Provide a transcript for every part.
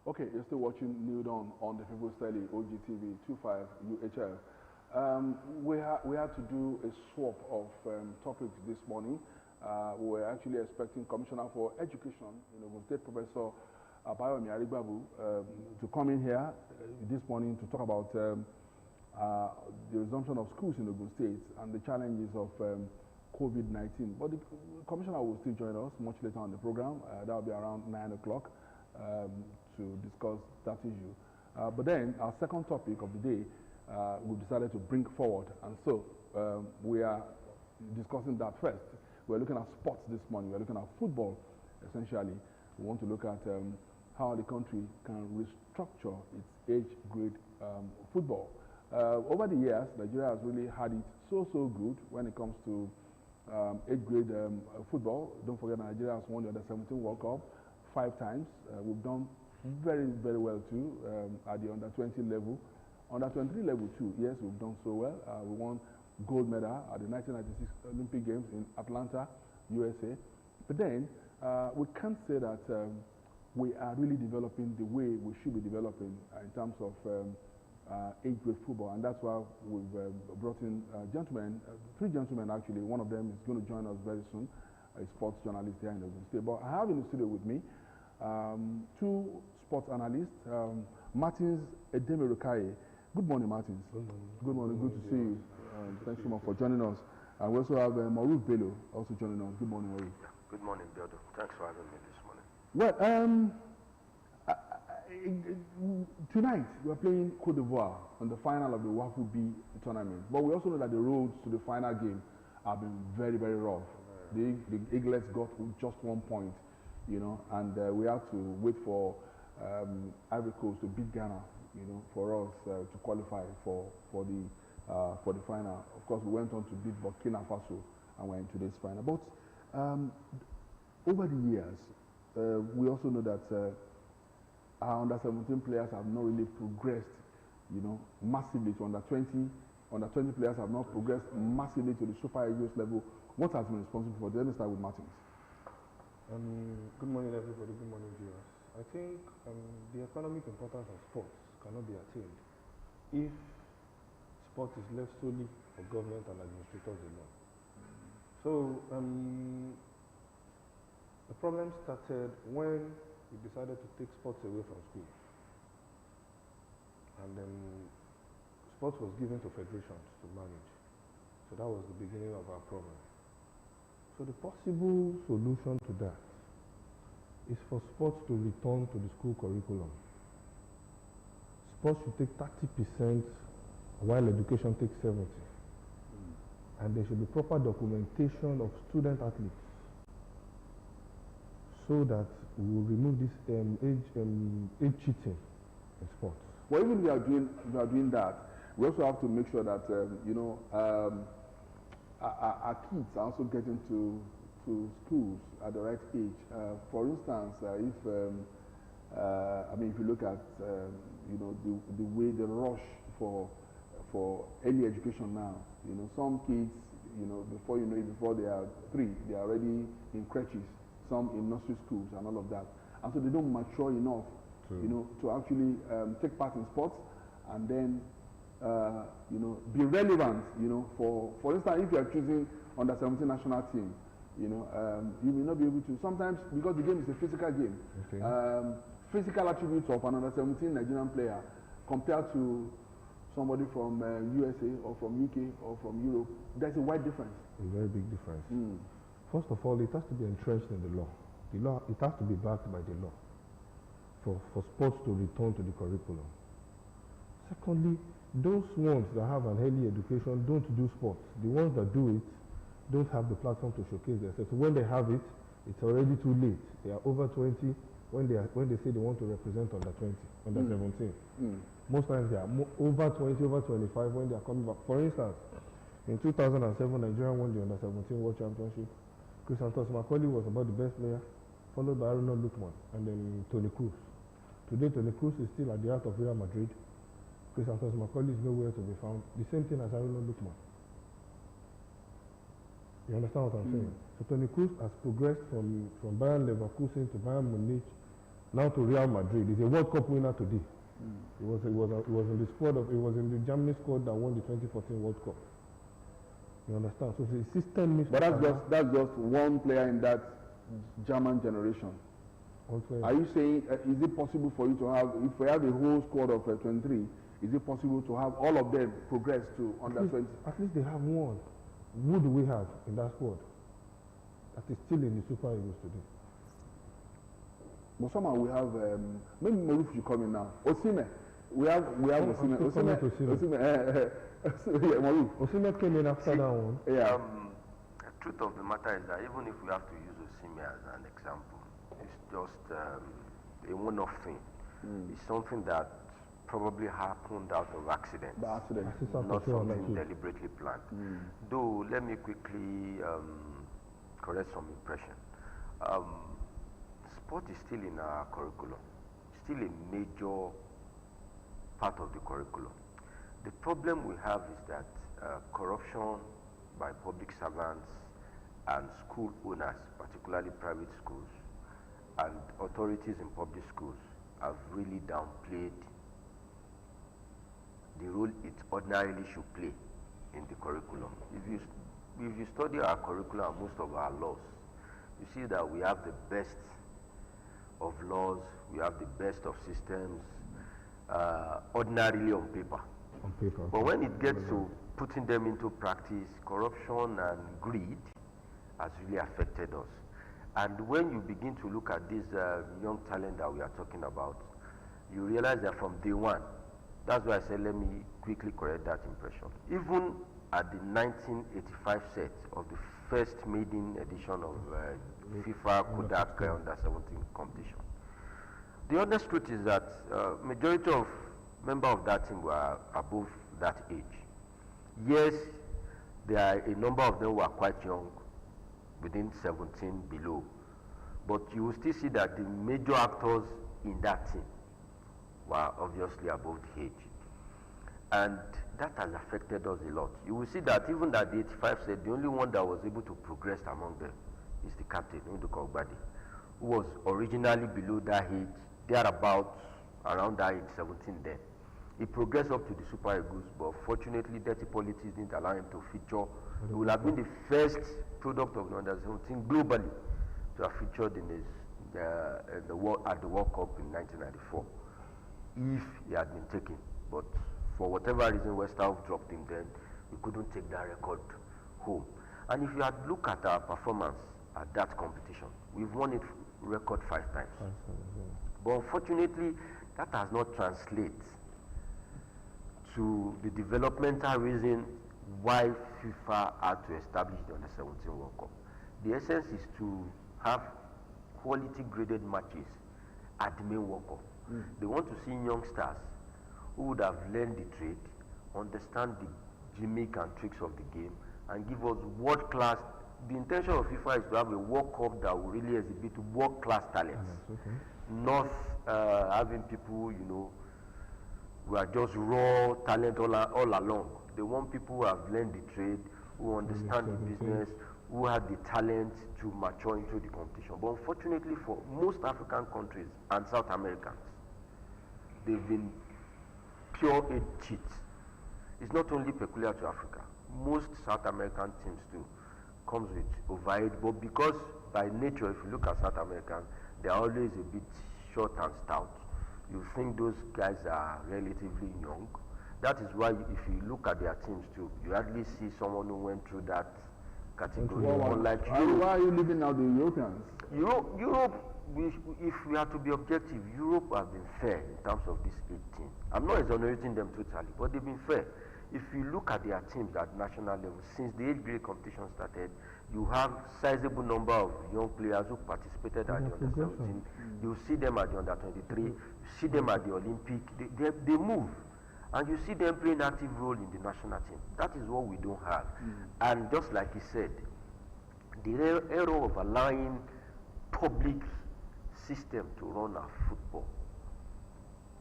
Okay, you're still watching New Dawn on the People's Daily, OGTV 25 UHF. We had to do a swap of topics this morning. We were actually expecting Commissioner for Education, State Professor Abayomi Arigbabu, to come in here this morning to talk about the resumption of schools in Ogun State and the challenges of COVID-19. But the Commissioner will still join us much later on the program. That will be around 9 o'clock. To discuss that issue. But then our second topic of the day, we've decided to bring forward, and so we are discussing that first. We're looking at sports this morning. We're looking at football, essentially. We want to look at how the country can restructure its age grade football. Over the years, Nigeria has really had it so good when it comes to age grade football. Don't forget, Nigeria has won the Under-17 World Cup 5 times. We've done very well too at the Under-20 level. Under-23 level too, yes, we've done so well. We won gold medal at the 1996 Olympic Games in Atlanta, USA. But then, we can't say that we are really developing the way we should be developing in terms of age grade football. And that's why we've brought in gentlemen, 3 gentlemen actually. One of them is going to join us very soon, a sports journalist here in Ogun State. But I have in the studio with me 2 sports analysts, Martins Edemirukaye. Good morning, Martins. Good morning. Good morning. Good to see you. Thanks so much for joining us. And we also have Maruf Bello also joining us. Good morning, Maruf. Yeah. Good morning, Biodo. Thanks for having me this morning. Well, tonight we are playing Cote d'Ivoire on the final of the Wafu B tournament. But we also know that the roads to the final game have been very rough. The Eaglets got just 1 point. And we have to wait for Ivory Coast to beat Ghana, for us to qualify for the final. Of course, we went on to beat Burkina Faso and we're in today's final. But over the years, we also know that our under-17 players have not really progressed, massively to under-20. Under-20 players have not progressed massively to the Super Eagles level. What has been responsible for that? Let me start with Martins. Good morning, everybody. Good morning, viewers. I think the economic importance of sports cannot be attained if sport is left solely for government and administrators alone. So the problem started when we decided to take sports away from school, and then sports was given to federations to manage. So that was the beginning of our problem. So the possible solution to that is for sports to return to the school curriculum. Sports should take 30% while education takes 70%. And there should be proper documentation of student athletes so that we will remove this age cheating in sports. Well, even if we are doing that, we also have to make sure that our kids are also getting to schools at the right age. For instance, if you look at the way the rush for early education now, some kids, before they are 3, they are already in crèches, some in nursery schools and all of that, and so they don't mature enough, to actually take part in sports and then be relevant, for instance, if you are choosing under-17 national team, you may not be able to, sometimes because the game is a physical game. Okay. Physical attributes of an under-17 Nigerian player compared to somebody from USA or from UK or from Europe, there's a wide difference. A very big difference. First of all, it has to be entrenched in the law. It has to be backed by the law for sports to return to the curriculum. Secondly, those ones that have an early education don't do sports. The ones that do it don't have the platform to showcase themselves. So when they have it, it's already too late. They are over 20 when they say they want to represent under 20, under 17. Most times they are over 20, over 25 when they are coming back. For instance, in 2007, Nigeria won the under 17 World Championship. Chris Santos Macaulay was about the best player, followed by Arnold Lukman and then Toni Kroos. Today, Toni Kroos is still at the heart of Real Madrid. Chris Santos Macaulay is nowhere to be found. The same thing as Arnold Lukman. You understand what I'm saying? So Toni Kroos has progressed from Bayern Leverkusen to Bayern Munich now to Real Madrid. He's a World Cup winner today. It was in the squad of, it was in the Germany squad that won the 2014 World Cup. You understand? So the system needs. But that's just one player in that German generation. Are you saying is it possible for you to have, if we have a whole squad of 23, is it possible to have all of them progress to under 20? At least they have one. Who do we have in that squad that is still in the Super Eagles today? But somehow we have maybe Maruf should come in now. Osimhen. We have Osimhen. Osimhen came in after that one. Yeah. The truth of the matter is that even if we have to use Osimhen as an example, it's just a one-off thing. It's something that probably happened out of accident, not something deliberately planned. Though, let me quickly correct some impression. Sport is still in our curriculum, still a major part of the curriculum. The problem we have is that corruption by public servants and school owners, particularly private schools, and authorities in public schools have really downplayed the role it ordinarily should play in the curriculum. If you study our curriculum and most of our laws, you see that we have the best of laws, we have the best of systems, ordinarily on paper. But when it gets to putting them into practice, corruption and greed has really affected us. And when you begin to look at this young talent that we are talking about, you realize that from day one, that's why I said let me quickly correct that impression. Even at the 1985 set of the first maiden edition of FIFA Kodak Under-17 competition, the honest truth is that majority of members of that team were above that age. Yes, there are a number of them who are quite young, within 17 below, but you will still see that the major actors in that team were obviously above the age, and that has affected us a lot. You will see that even at the 85 set, the only one that was able to progress among them is the captain, Nduka Ogbade, who was originally below that age, thereabouts, around that age, 17 then. He progressed up to the Super Eagles, but fortunately dirty politics didn't allow him to feature. He will have been the first product of the Under-17 globally to have featured in at the World Cup in 1994, if he had been taken. But for whatever reason, West Ham dropped him then. We couldn't take that record home. And if you had looked at our performance at that competition, we've won it record 5 times. But unfortunately, that has not translated to the developmental reason why FIFA had to establish the Under-17 World Cup. The essence is to have quality graded matches at the main World Cup. They want to see youngsters who would have learned the trade, understand the gimmick and tricks of the game, and give us world-class. The intention of FIFA is to have a World Cup that will really exhibit world-class talents, not having people, who are just raw talent all along. They want people who have learned the trade, who understand the business, who have the talent to mature into the competition. But unfortunately for most African countries and South Americans, they've been pure aid cheats. It's not only peculiar to Africa. Most South American teams too comes with overaid, but because by nature, if you look at South Americans, they're always a bit short and stout. You think those guys are relatively young. That is why if you look at their teams too, you hardly see someone who went through that category. Unlike Europe. Why are you leaving out the Europeans? Europe, if we are to be objective, Europe has been fair in terms of this 18. I'm not exonerating them totally, but they've been fair. If you look at their teams at national level, since the age grade competition started, you have sizable number of young players who participated at the under-17. You see them at the under-23, you see them at the Olympic, they move. And you see them playing an active role in the national team. That is what we don't have. And just like he said, the error of allowing public system to run our football,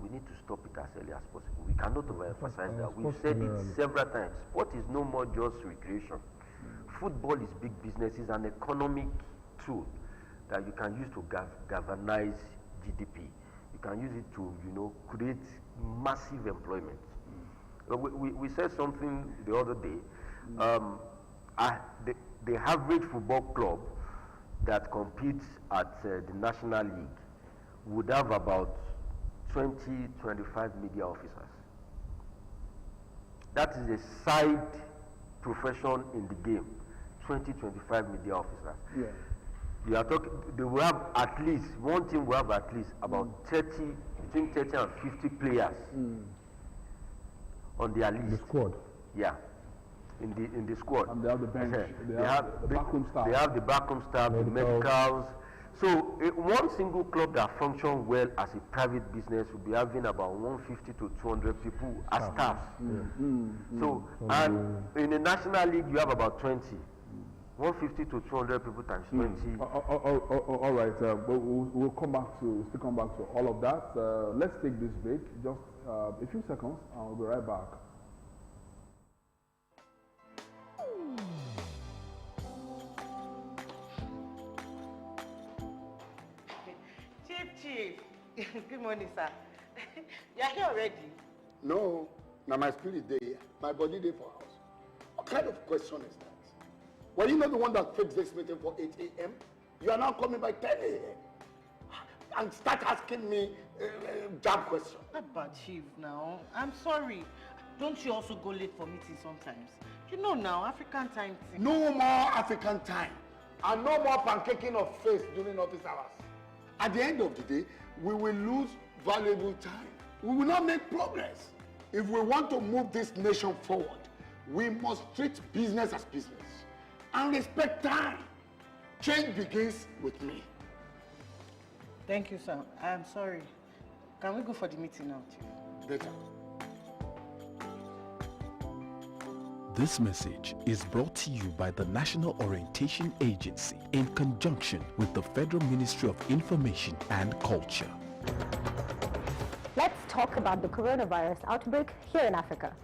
we need to stop it as early as possible. We cannot overemphasize that. We've said it several times. Sport is no more just recreation. Football is big business, it's an economic tool that you can use to galvanize GDP. You can use it to, create massive employment. We said something the other day. The average football club that competes at the National League would have about 20-25 media officers. That is a side profession in the game. 20-25 media officers. Yeah. You are talking. They will have at least one team will have at least about between 30 and 50 players on their list. The squad. Yeah. In the squad. And they have the bench. They have the backroom staff. They have the backroom staff, the medicals. So one single club that functions well as a private business will be having about 150 to 200 people as staff. So and in the National League you have about 20. 150 to 200 people times 20. All right, but we'll still come back to all of that. Let's take this break, just a few seconds, and we'll be right back. Chief. Good morning, sir. You are here already? No, now my spirit day, my body day for house. What kind of question is that? Were you not the one that fixed this meeting for 8 a.m.? You are now coming by 10 a.m. and start asking me job questions. But Chief, now, I'm sorry. Don't you also go late for meetings sometimes? You know now, African time. No more African time. And no more pancaking of face during office hours. At the end of the day, we will lose valuable time. We will not make progress. If we want to move this nation forward, we must treat business as business and respect time. Change begins with me. Thank you, sir. I'm sorry. Can we go for the meeting now, Chief? Better. This message is brought to you by the National Orientation Agency in conjunction with the Federal Ministry of Information and Culture. Let's talk about the coronavirus outbreak here in Africa.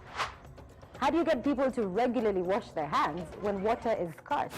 How do you get people to regularly wash their hands when water is scarce?